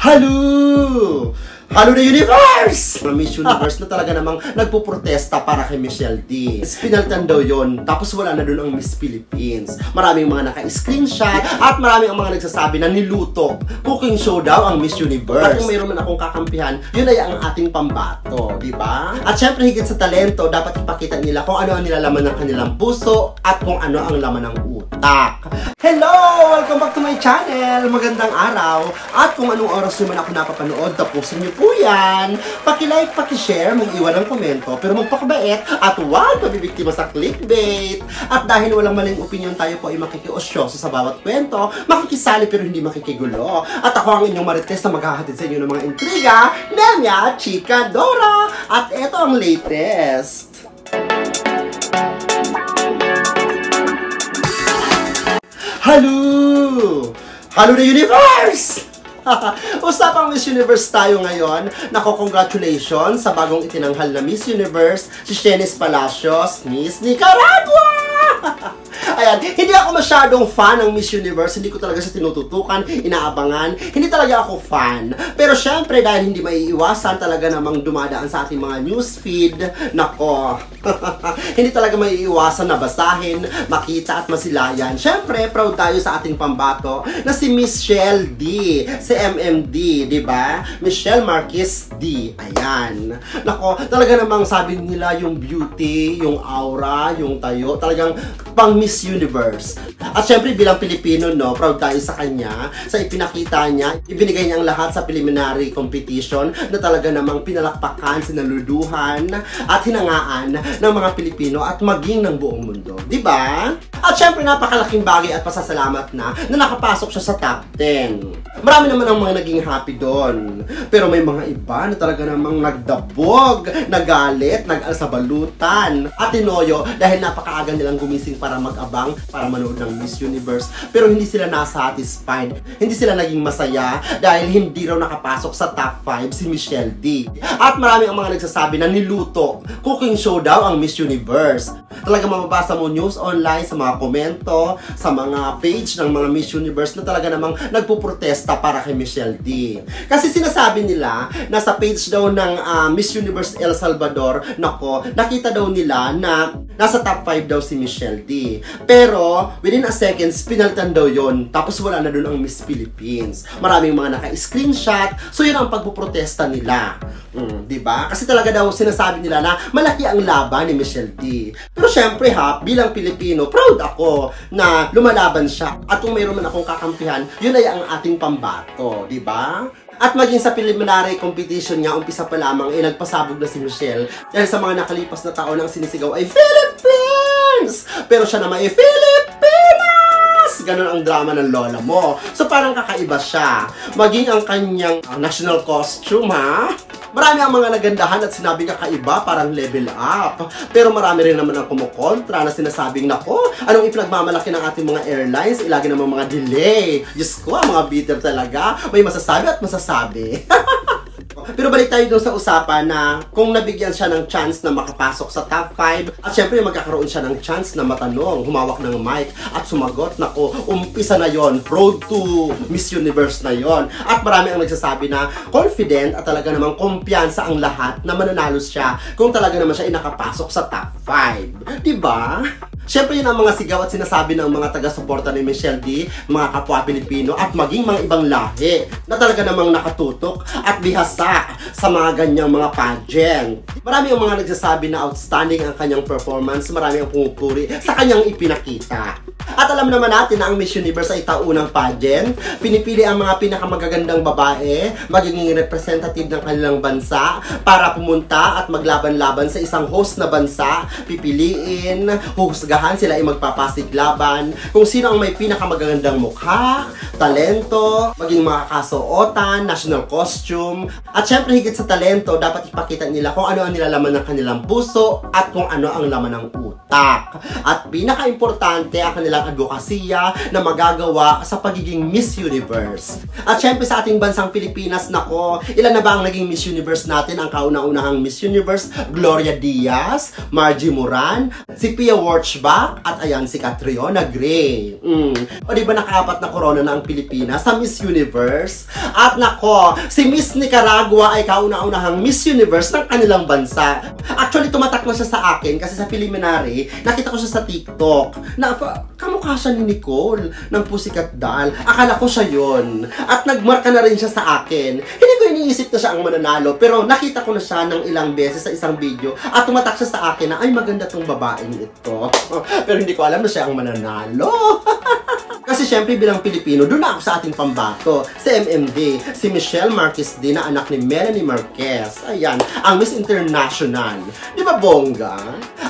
Hello! Hello the universe! Miss Universe na talaga namang nagpuprotesta para kay Michelle D. Pinalitan daw yun, tapos wala na dun ang Miss Philippines. Maraming mga naka-screenshot at maraming ang mga nagsasabi na niluto. Cooking show daw ang Miss Universe. At kung mayroon man akong kakampihan, yun ay ang ating pambato, di ba? At syempre higit sa talento, dapat ipakita nila kung ano ang nilalaman ng kanilang puso at kung ano ang laman ng utak. Hello! Welcome back to my channel! Magandang araw! At kung anong oras nyo man ako napapanood, tapusin nyo po yan. Paki-like, paki-share, mag-iwan ng komento, pero magpakabait at huwag mabibiktima sa clickbait. At dahil walang maling opinion, tayo po ay makikiosyoso sa bawat kwento, makikisali pero hindi makikigulo. At ako ang inyong marites na maghahatid sa inyo ng mga intriga, Nemia, Chika, Dora. At eto ang latest. Hello! Hello the universe! Usapang Miss Universe tayo ngayon. Nako, congratulations sa bagong itinanghal na Miss Universe, si Shenis Palacios, Miss Nicaragua! Ayan, hindi ako masyadong fan ng Miss Universe, hindi ko talaga siya tinututukan, inaabangan, hindi talaga ako fan. Pero syempre, dahil hindi maiiwasan talaga namang dumadaan sa ating mga newsfeed, nako, hindi talaga maiiwasan na basahin, makita at masilayan. Syempre, proud tayo sa ating pambato na si Michelle D, si MMD, di ba? Michelle Marquez D, ayan. Nako, talaga namang sabi nila yung beauty, yung aura, yung tayo, talagang pang Miss Universe. At syempre bilang Pilipino, no, proud tayo sa kanya, sa ipinakita niya, ibinigay niya ang lahat sa preliminary competition na talaga namang pinalakpakan, sinaluduhan at hinangaan ng mga Pilipino at maging ng buong mundo. Diba? At syempre napakalaking bagay at pasasalamat na nakapasok siya sa top 10. Marami naman ang mga naging happy doon. Pero may mga iba na talaga namang nagdabog, nagalit, nag-alsabalutan at tinoyo dahil napakaaga nilang gumising para mag-abang, para manood ng Miss Universe. Pero hindi sila nasatisfied. Hindi sila naging masaya dahil hindi raw nakapasok sa top 5 si Michelle D. At marami ang mga nagsasabi na niluto. Cooking show daw ang Miss Universe. Talaga mababasa mo news online, sa mga komento, sa mga page ng mga Miss Universe na talaga namang nagpuprotesta para kay Michelle D. Kasi sinasabi nila na sa page daw ng Miss Universe El Salvador, nako, nakita daw nila na nasa top 5 daw si Michelle D. Pero within a second, pinalitan daw yon. Tapos wala na doon ang Miss Philippines. Maraming mga naka-screenshot. So yun ang pagpuprotesta nila. Diba? Kasi talaga daw sinasabi nila na malaki ang laban ni Michelle D. Pero syempre ha, bilang Pilipino, proud ako na lumalaban siya. At kung mayroon man akong kakampihan, yun ay ang ating pambato. Diba? At maging sa preliminary competition niya, umpisa pa lamang, nagpasabog na si Michelle. Dahil sa mga nakalipas na taon ang sinisigaw ay Philippines! Pero siya naman ay Filipinas! Ganon ang drama ng lola mo. So parang kakaiba siya. Maging ang kanyang national costume, ha? Marami ang mga nagandahan at sinabi kakaiba, parang level up. Pero marami rin naman ang kumukontra na sinasabing, nako, anong ipinagmamalaki ng ating mga airlines? Ilagi naman mga delay. Diyos ko, ang mga bitter talaga. May masasabi at masasabi. Pero balik tayo doon sa usapan na kung nabigyan siya ng chance na makapasok sa top 5 at syempre magkakaroon siya ng chance na matanong, humawak ng mic at sumagot, nako, umpisa na yon, road to Miss Universe na yon. At marami ang nagsasabi na confident at talaga namang kumpiyansa ang lahat na mananalo siya kung talaga naman siya ay nakapasok sa top 5. Diba? Siyempre yun ang mga sigaw at sinasabi ng mga taga-suporta ni Michelle D, mga kapwa Pilipino at maging mga ibang lahi na talaga namang nakatutok at bihasa sa mga ganyang mga pageant. Marami ang mga nagsasabi na outstanding ang kanyang performance, marami ang pumupuri sa kanyang ipinakita. At alam naman natin na ang Miss Universe ay taunang pageant. Pinipili ang mga pinakamagagandang babae, magiging representative ng kanilang bansa para pumunta at maglaban-laban sa isang host na bansa. Pipiliin, huhusgahan, sila ay magpapasiglaban kung sino ang may pinakamagagandang mukha, talento, maging mga kasuotan, national costume. At syempre higit sa talento, dapat ipakita nila kung ano ang nilalaman ng kanilang puso at kung ano ang laman ng utak. tatak. At pinaka-importante ang kanilang advokasya na magagawa sa pagiging Miss Universe. At syempre sa ating bansang Pilipinas, nako, ilan na ba ang naging Miss Universe natin? Ang kauna-unahang Miss Universe, Gloria Diaz, Margie Moran, si Pia Wurtzbach, at ayan si Catriona Gray. O diba nakaapat na corona na ang Pilipinas sa Miss Universe? At nako, si Miss Nicaragua ay kauna-unahang Miss Universe ng kanilang bansa. Actually, tumatak na siya sa akin kasi sa preliminary, nakita ko siya sa TikTok na kamukha siya ni Nicole ng Pussycat Doll. Akala ko siya yun. At nagmarka na rin siya sa akin. Hindi ko iniisip na siya ang mananalo, pero nakita ko na siya ng ilang beses sa isang video at tumatak siya sa akin na, ay maganda tong babaeng ito. Pero hindi ko alam na siya ang mananalo. Kasi syempre bilang Pilipino, doon na ako sa ating pambato, sa MMD, si Michelle Marquez din na anak ni Melanie Marquez. Ayan, ang Miss International. Di ba bongga?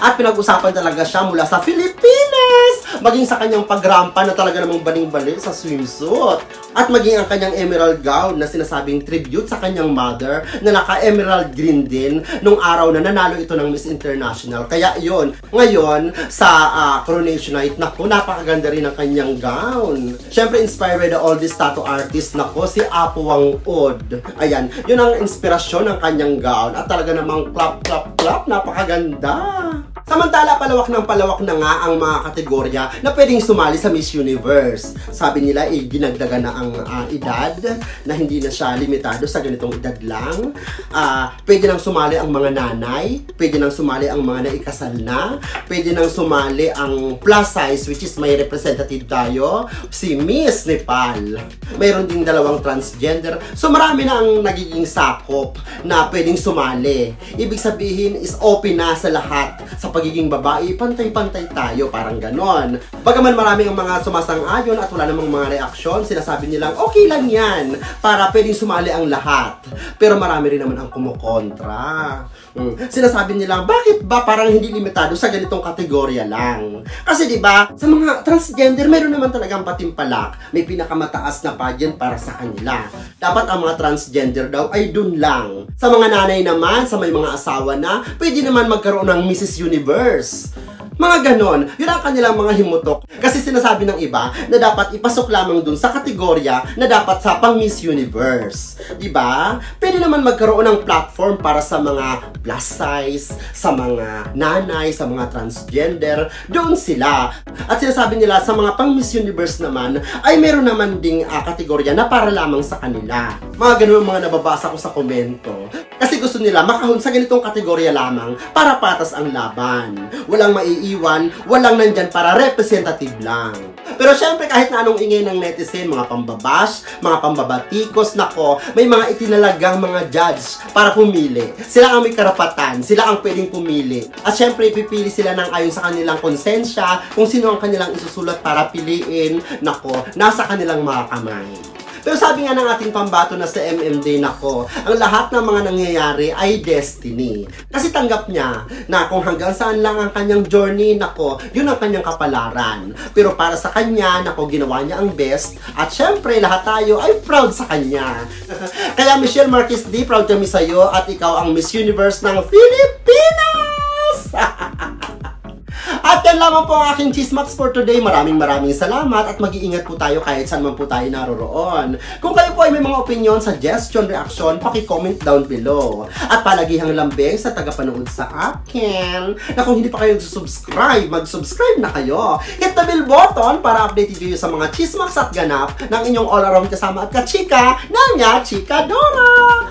At pinag-usapan talaga siya mula sa Pilipinas, maging sa kanyang pagrampa na talaga namang baling-balik sa swimsuit. At maging ang kanyang emerald gown na sinasabing tribute sa kanyang mother na naka-emerald green din nung araw na nanalo ito ng Miss International. Kaya yun, ngayon sa coronation night, naku, napakaganda rin ang kanyang gown. Siyempre, inspired by the oldest tattoo artist, naku, si Apo Wang Od. Ayan, yun ang inspirasyon ng kanyang gown. At talaga namang clap, clap, clap, napakaganda. Samantala, palawak na nga ang mga kategorya na pwedeng sumali sa Miss Universe. Sabi nila, ginagdagan na ang edad, na hindi na siya limitado sa ganitong edad lang. Pwede nang sumali ang mga nanay, pwede nang sumali ang mga naikasal na, pwede nang sumali ang plus size, which is may representative tayo, si Miss Nepal. Mayroon ding dalawang transgender. So marami na ang nagiging sakop na pwedeng sumali. Ibig sabihin is open na sa lahat. Sa pagiging babae, pantay-pantay tayo, parang ganon. Bagaman maraming ang mga sumasang-ayon at wala namang mga reaksyon, sinasabi nilang okay lang yan para pwedeng sumali ang lahat. Pero marami rin naman ang kumukontra. Sinasabi nilang, bakit ba parang hindi limitado sa ganitong kategorya lang? Kasi diba, sa mga transgender, meron naman talagang patimpalak. May pinakamataas na pageant para sa kanila. Dapat ang mga transgender daw ay dun lang. Sa mga nanay naman, sa may mga asawa na, pwede naman magkaroon ng Mrs. Universe. Mga ganon, yun ang kanilang mga himutok. Kasi sinasabi ng iba na dapat ipasok lamang dun sa kategorya na dapat sa pang Miss Universe. Diba? Pwede naman magkaroon ng platform para sa mga plus size, sa mga nanay, sa mga transgender. Doon sila. At sinasabi nila sa mga pang Miss Universe naman ay meron naman ding kategorya na para lamang sa kanila. Mga ganon mga nababasa ko sa komento. Kasi gusto nila makahon sa ganitong kategorya lamang para patas ang laban. Walang maiiwan, walang nandyan para representative lang. Pero syempre kahit na anong ingay ng netizen, mga pambabash, mga pambabatikos, nako, may mga itinalagang mga judge para pumili. Sila ang may karapatan, sila ang pwedeng pumili. At syempre ipipili sila ng ayon sa kanilang konsensya kung sino ang kanilang isusulat para piliin, nako, nasa kanilang mga kamay. Pero sabi nga ng ating pambato na sa MMD, nako, ang lahat ng mga nangyayari ay destiny. Kasi tanggap niya na kung hanggang saan lang ang kanyang journey, nako, yun ang kanyang kapalaran. Pero para sa kanya, nako, ginawa niya ang best. At syempre, lahat tayo ay proud sa kanya. Kaya Michelle Marquez D, proud kami sa'yo at ikaw ang Miss Universe ng Pilipinas! At yan lamang po ang aking chismats for today. Maraming salamat at mag-iingat po tayo kahit saan man po tayo naroroon. Kung kayo po ay may mga opinion, suggestion, reaction, paki-comment down below. At palagihang lambing sa tagapanood sa akin na kung hindi pa kayo subscribe, mag-subscribe na kayo. Hit the bell button para updated kayo sa mga chismaks at ganap ng inyong all-around kasama at kachika na niya, Chika Dora!